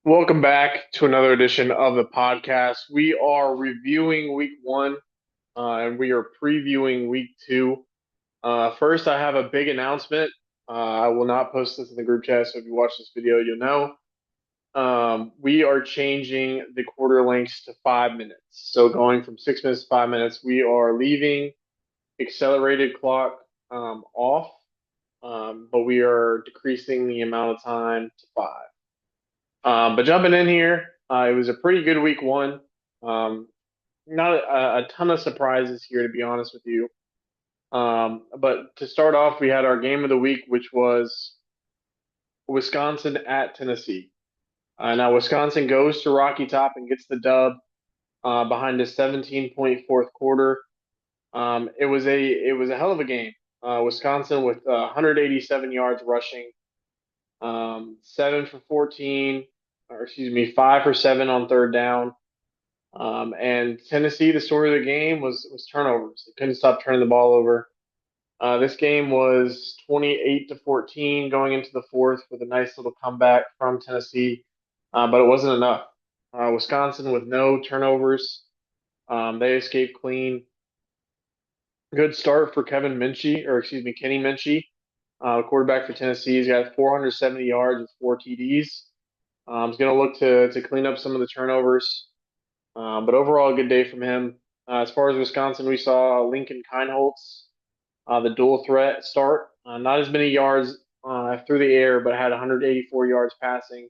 Welcome back to another edition of the podcast. We are reviewing week one, and we are previewing week two. First, I have a big announcement. I will not post this in the group chat, so if you watch this video, you'll know. We are changing the quarter lengths to 5 minutes. So going from 6 minutes to 5 minutes, we are leaving accelerated clock off, but we are decreasing the amount of time to five. But jumping in here, it was a pretty good week one. Um, not a ton of surprises here, to be honest with you. But to start off, we had our game of the week, which was Wisconsin at Tennessee. Now, Wisconsin goes to Rocky Top and gets the dub behind a 17-point fourth quarter. It was a hell of a game. Wisconsin with 187 yards rushing, 7 for 14, or excuse me, 5 for 7 on third down. And Tennessee, the story of the game was turnovers. They couldn't stop turning the ball over. This game was 28-14 going into the fourth with a nice little comeback from Tennessee, but it wasn't enough. Wisconsin with no turnovers. They escaped clean. Good start for Kevin Minchie, or excuse me, Kenny Minchie, quarterback for Tennessee. He's got 470 yards with 4 TDs. He's going to look to clean up some of the turnovers. But overall, a good day from him. As far as Wisconsin, we saw Lincoln Kienholz, the dual threat start. Not as many yards through the air, but had 184 yards passing,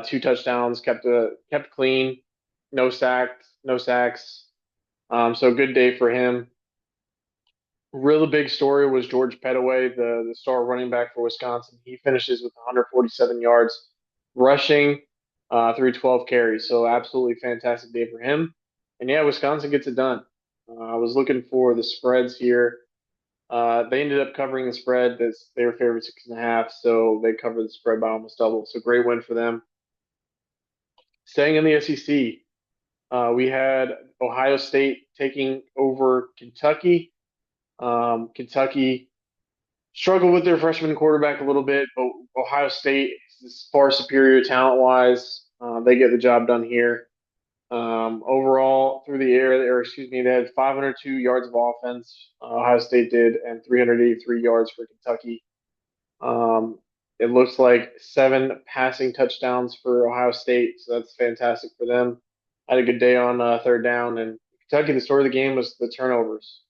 2 touchdowns, kept clean, no sacks. So good day for him. Really big story was George Pettaway, the star running back for Wisconsin. He finishes with 147 yards rushing through 12 carries. So absolutely fantastic day for him. And yeah, Wisconsin gets it done. I was looking for the spreads here. They ended up covering the spread. They were favored 6.5, so they covered the spread by almost double. So great win for them. Staying in the SEC, we had Ohio State taking over Kentucky. Kentucky struggled with their freshman quarterback a little bit, but Ohio State is far superior talent wise. They get the job done here. Overall, through the air, or excuse me, they had 502 yards of offense. Ohio State did, and 383 yards for Kentucky. Um, it looks like 7 passing touchdowns for Ohio State, so that's fantastic for them. Had a good day on third down, and Kentucky. The story of the game was the turnovers.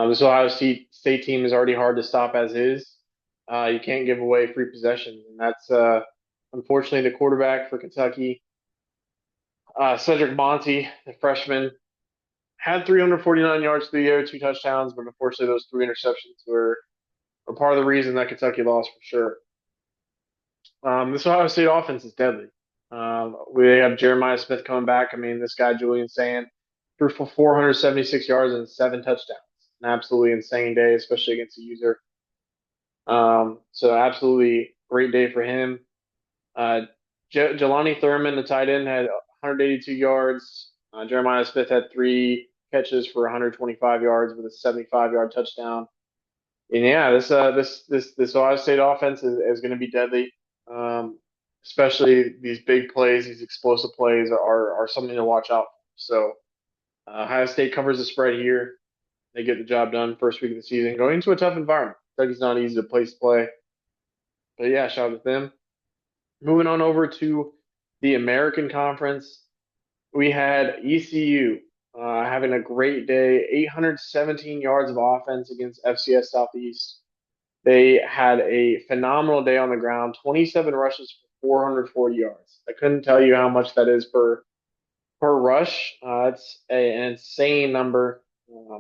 This Ohio State team is already hard to stop as is. You can't give away free possessions, and that's unfortunately the quarterback for Kentucky, Cedric Monty, the freshman, had 349 yards through the air, 2 touchdowns, but unfortunately those 3 interceptions were part of the reason that Kentucky lost for sure. This Ohio State offense is deadly. We have Jeremiah Smith coming back. I mean, this guy Julian Sand threw for 476 yards and 7 touchdowns. An absolutely insane day, especially against a user. So absolutely great day for him. Jelani Thurman, the tight end, had 182 yards. Jeremiah Smith had 3 catches for 125 yards with a 75-yard touchdown. And yeah, this Ohio State offense is going to be deadly. Um, Especially these big plays, these explosive plays are something to watch out for. So Ohio State covers the spread here. They get the job done first week of the season, going into a tough environment. Kentucky's not easy to place to play, but yeah, shout out to them. Moving on over to the American Conference, we had ECU having a great day, 817 yards of offense against FCS Southeast. They had a phenomenal day on the ground, 27 rushes for 440 yards. I couldn't tell you how much that is per rush. It's an insane number.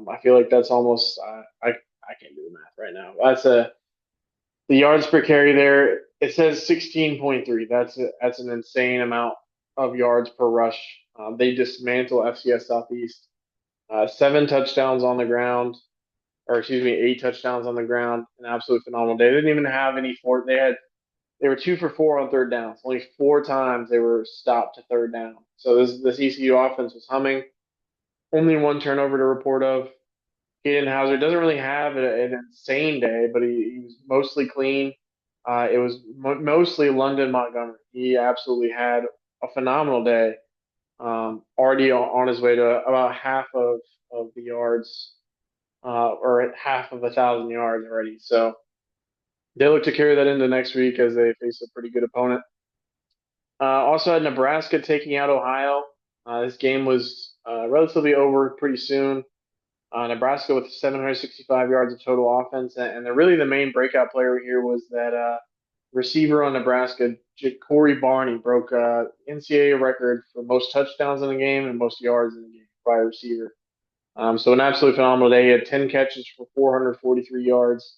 I feel like that's almost I can't do the math right now. The yards per carry there. It says 16.3. That's an insane amount of yards per rush. They dismantle FCS Southeast. 7 touchdowns on the ground, or excuse me, 8 touchdowns on the ground. An absolute phenomenal day. They didn't even have any fourth. They were 2 for 4 on third downs. Only 4 times they were stopped to third down. So this ECU offense was humming. Only 1 turnover to report of. Kaden Hauser doesn't really have an insane day, but he was mostly clean. It was mostly London Montgomery. He absolutely had a phenomenal day. Already on his way to about half of the yards, or at half of 1,000 yards already. So they look to carry that into next week as they face a pretty good opponent. Also had Nebraska taking out Ohio. This game was relatively over pretty soon. Nebraska with 765 yards of total offense, and really the main breakout player here was that receiver on Nebraska, Corey Barney, broke NCAA record for most touchdowns in the game and most yards in the game by a receiver. So an absolutely phenomenal day. He had 10 catches for 443 yards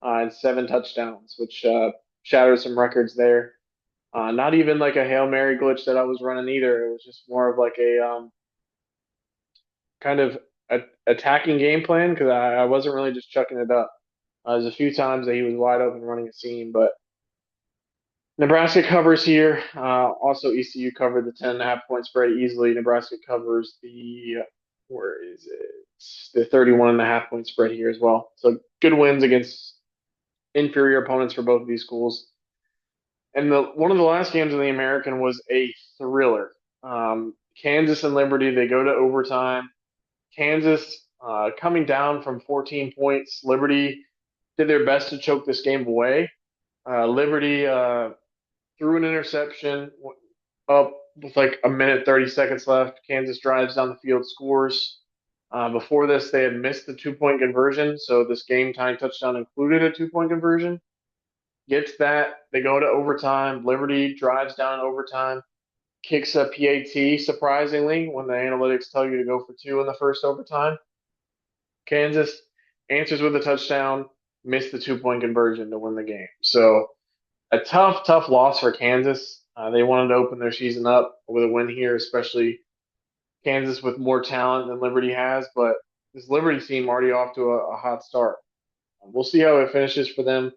and 7 touchdowns, which shattered some records there. Not even like a Hail Mary glitch that I was running either. It was just more of like a kind of attacking game plan because I wasn't really just chucking it up. There's a few times that he was wide open running a seam, but Nebraska covers here. Also, ECU covered the 10.5 point spread easily. Nebraska covers where is it? The 31.5 point spread here as well. So good wins against inferior opponents for both of these schools. And one of the last games of the American was a thriller. Kansas and Liberty, they go to overtime. Kansas coming down from 14 points. Liberty did their best to choke this game away. Liberty threw an interception up with like a minute 30 seconds left. Kansas drives down the field, scores. Before this, they had missed the 2 point conversion, so this game tying touchdown included a 2 point conversion. Gets that, they go to overtime. Liberty drives down in overtime, kicks a PAT surprisingly when the analytics tell you to go for two in the first overtime. Kansas answers with a touchdown, missed the 2 point conversion to win the game. So a tough, tough loss for Kansas. They wanted to open their season up with a win here, especially Kansas with more talent than Liberty has. But this Liberty team already off to a hot start. We'll see how it finishes for them.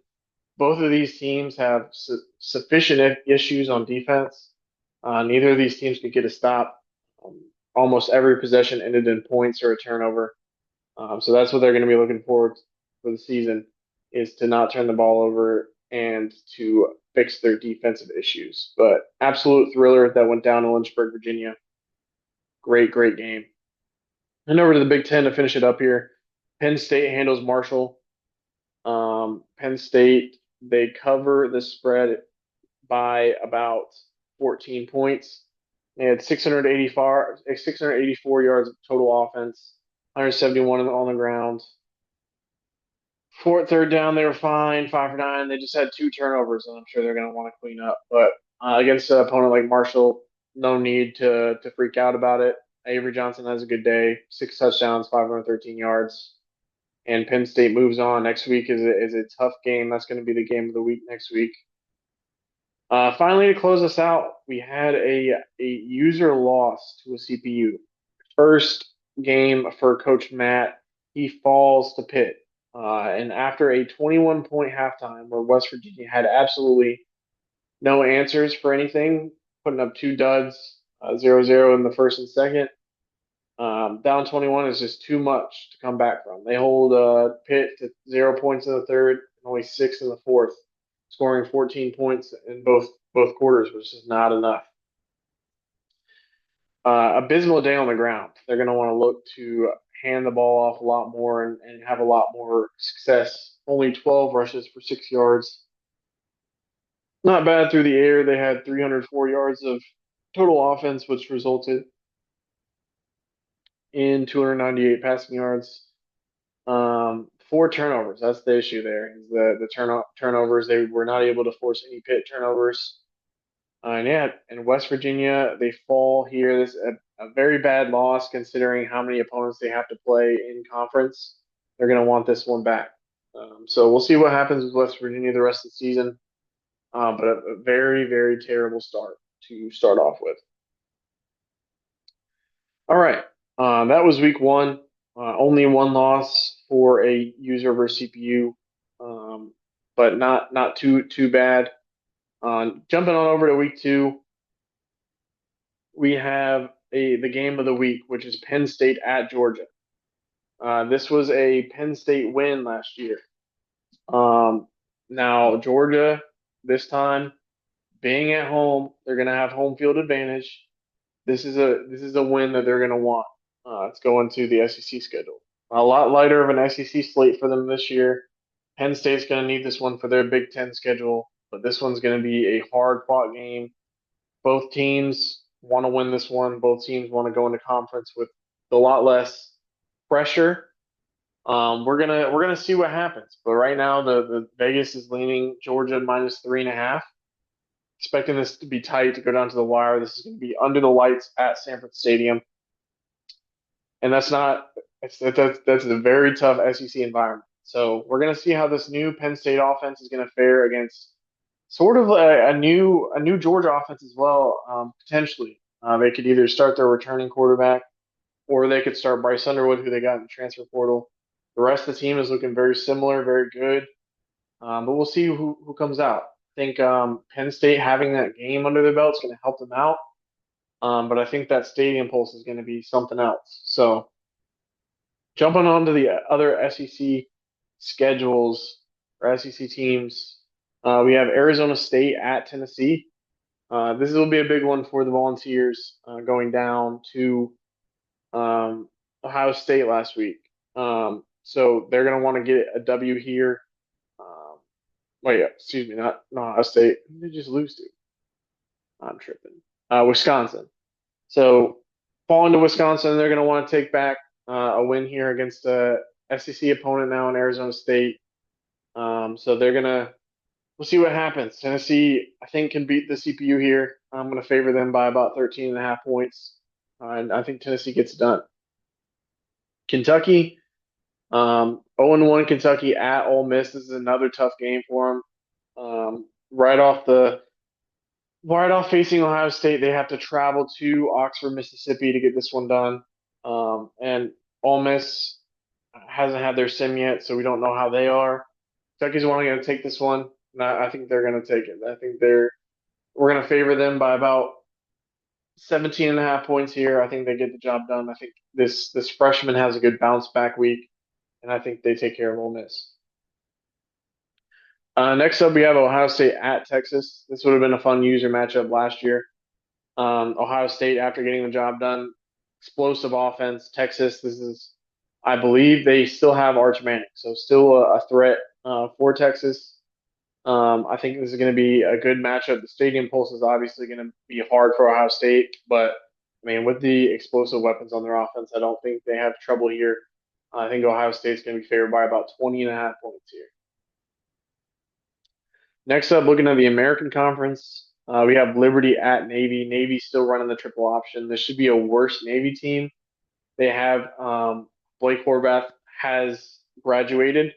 Both of these teams have sufficient issues on defense. Neither of these teams could get a stop. Um, Almost every possession ended in points or a turnover. So that's what they're going to be looking forward for the season is to not turn the ball over and to fix their defensive issues. But absolute thriller that went down in Lynchburg, Virginia. Great, great game. And over to the Big Ten to finish it up here. Penn State handles Marshall. Penn State, they cover the spread by about 14 points. They had 684 yards of total offense, 171 on the ground. Fourth, third down, they were fine, 5 for 9. They just had 2 turnovers, and I'm sure they're going to want to clean up. But against an opponent like Marshall, no need to freak out about it. Avery Johnson has a good day, 6 touchdowns, 513 yards, and Penn State moves on. Next week is a tough game. That's going to be the game of the week next week. Finally, to close us out, we had a user loss to a CPU. First game for Coach Matt, he falls to Pitt. And after a 21 point halftime where West Virginia had absolutely no answers for anything, putting up 2 duds, 0-0 in the first and second, down 21 is just too much to come back from. They hold Pitt to 0 points in the third, and only 6 in the fourth, scoring 14 points in both quarters, which is not enough. Abysmal day on the ground. They're going to want to look to hand the ball off a lot more and have a lot more success. Only 12 rushes for 6 yards. Not bad through the air. They had 304 yards of total offense, which resulted in 298 passing yards. 4 turnovers. That's the issue there. Is the turnovers. They were not able to force any Pitt turnovers. And yeah, in West Virginia, they fall here. This is a very bad loss considering how many opponents they have to play in conference. They're going to want this one back. So we'll see what happens with West Virginia the rest of the season. But a very, very terrible start to start off with. All right. That was week one. Only one loss for a user versus CPU, but not too bad. Jumping on over to week two, we have the game of the week, which is Penn State at Georgia. This was a Penn State win last year. Um, Now, Georgia, this time, being at home, they're going to have home field advantage. This is a win that they're going to want. It's going to the SEC schedule. A lot lighter of an SEC slate for them this year. Penn State's going to need this one for their Big Ten schedule, but this one's going to be a hard fought game. Both teams want to win this one. Both teams want to go into conference with a lot less pressure. We're gonna see what happens, but right now the Vegas is leaning Georgia minus 3.5. Expecting this to be tight to go down to the wire. This is going to be under the lights at Sanford Stadium, and that's not that's a very tough SEC environment. So we're going to see how this new Penn State offense is going to fare against sort of a new Georgia offense as well. Potentially, they could either start their returning quarterback or they could start Bryce Underwood, who they got in the transfer portal. The rest of the team is looking very similar, very good. But we'll see who comes out. I think Penn State having that game under their belt is going to help them out. But I think that stadium pulse is going to be something else. So jumping on to the other SEC schedules or SEC teams, we have Arizona State at Tennessee. This will be a big one for the Volunteers going down to Ohio State last week. So they're going to want to get a W here. Wait, excuse me, not Ohio State. Who did they just lose to? I'm tripping. Wisconsin. So falling to Wisconsin, they're going to want to take back a win here against a SEC opponent now in Arizona State. So they're gonna. We'll see what happens. Tennessee, I think, can beat the CPU here. I'm going to favor them by about 13.5 points, and I think Tennessee gets it done. Kentucky, 0-1 Kentucky at Ole Miss. This is another tough game for them. Right off facing Ohio State, they have to travel to Oxford, Mississippi to get this one done. And Ole Miss hasn't had their sim yet, so we don't know how they are. Kentucky's only going to take this one, and I think they're going to take it. I think we're going to favor them by about 17.5 points here. I think they get the job done. I think this freshman has a good bounce back week, and I think they take care of Ole Miss. Next up, we have Ohio State at Texas. This would have been a fun user matchup last year. Ohio State, after getting the job done, explosive offense. Texas, I believe they still have Arch Manning, so still a threat for Texas. I think this is going to be a good matchup. The stadium pulse is obviously going to be hard for Ohio State, but I mean, with the explosive weapons on their offense, I don't think they have trouble here. I think Ohio State's going to be favored by about 20.5 points here. Next up, looking at the American Conference, we have Liberty at Navy. Navy still running the triple option. This should be a worse Navy team. They have Blake Horvath has graduated,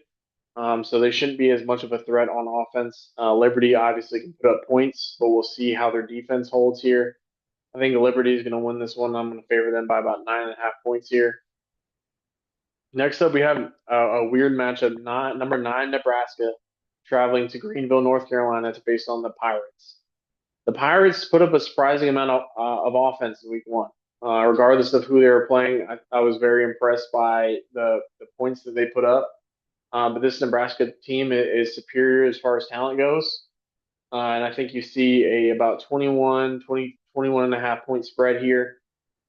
so they shouldn't be as much of a threat on offense. Liberty obviously can put up points, but we'll see how their defense holds here. I think Liberty is going to win this one. I'm going to favor them by about 9.5 points here. Next up, we have a weird matchup. Number 9, Nebraska, traveling to Greenville, North Carolina to face on the Pirates. The Pirates put up a surprising amount of offense in week one. Regardless of who they were playing, I was very impressed by the points that they put up. But this Nebraska team is superior as far as talent goes. And I think you see about 21 and a half point spread here.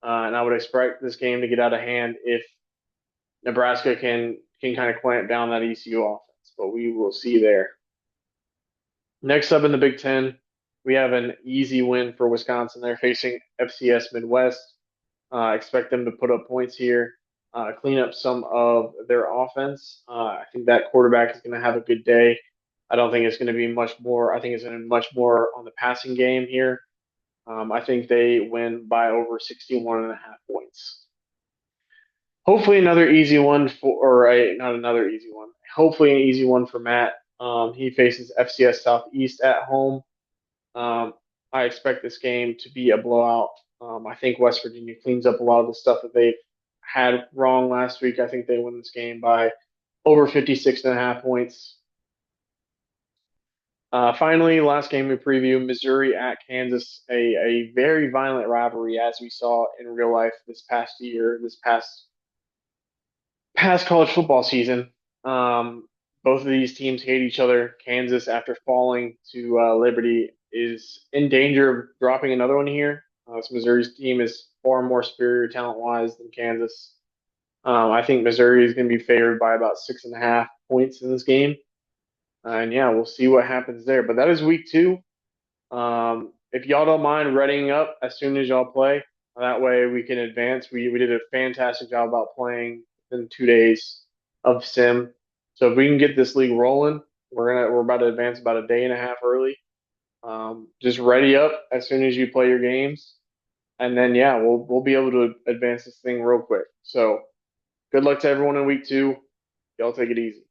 And I would expect this game to get out of hand if Nebraska can kind of clamp down that ECU offense. But we will see there. Next up in the Big Ten, we have an easy win for Wisconsin. They're facing FCS Midwest. Expect them to put up points here, clean up some of their offense. I think that quarterback is going to have a good day. I don't think it's going to be much more. I think it's going to be much more on the passing game here. I think they win by over 61.5 points. Hopefully another easy one not another easy one. Hopefully an easy one for Matt. He faces FCS Southeast at home. I expect this game to be a blowout. I think West Virginia cleans up a lot of the stuff that they had wrong last week. I think they win this game by over 56.5 points. Finally, last game we preview, Missouri at Kansas, a very violent rivalry as we saw in real life this past year, this past college football season. Both of these teams hate each other. Kansas, after falling to Liberty, is in danger of dropping another one here. Missouri's team is far more superior talent-wise than Kansas. I think Missouri is going to be favored by about 6.5 points in this game. And yeah, we'll see what happens there. But that is week two. If y'all don't mind readying up as soon as y'all play, that way we can advance. We did a fantastic job about playing in 2 days of sim. So if we can get this league rolling, we're about to advance about a day and a half early. Just ready up as soon as you play your games, and then yeah, we'll be able to advance this thing real quick. So good luck to everyone in week two. Y'all take it easy.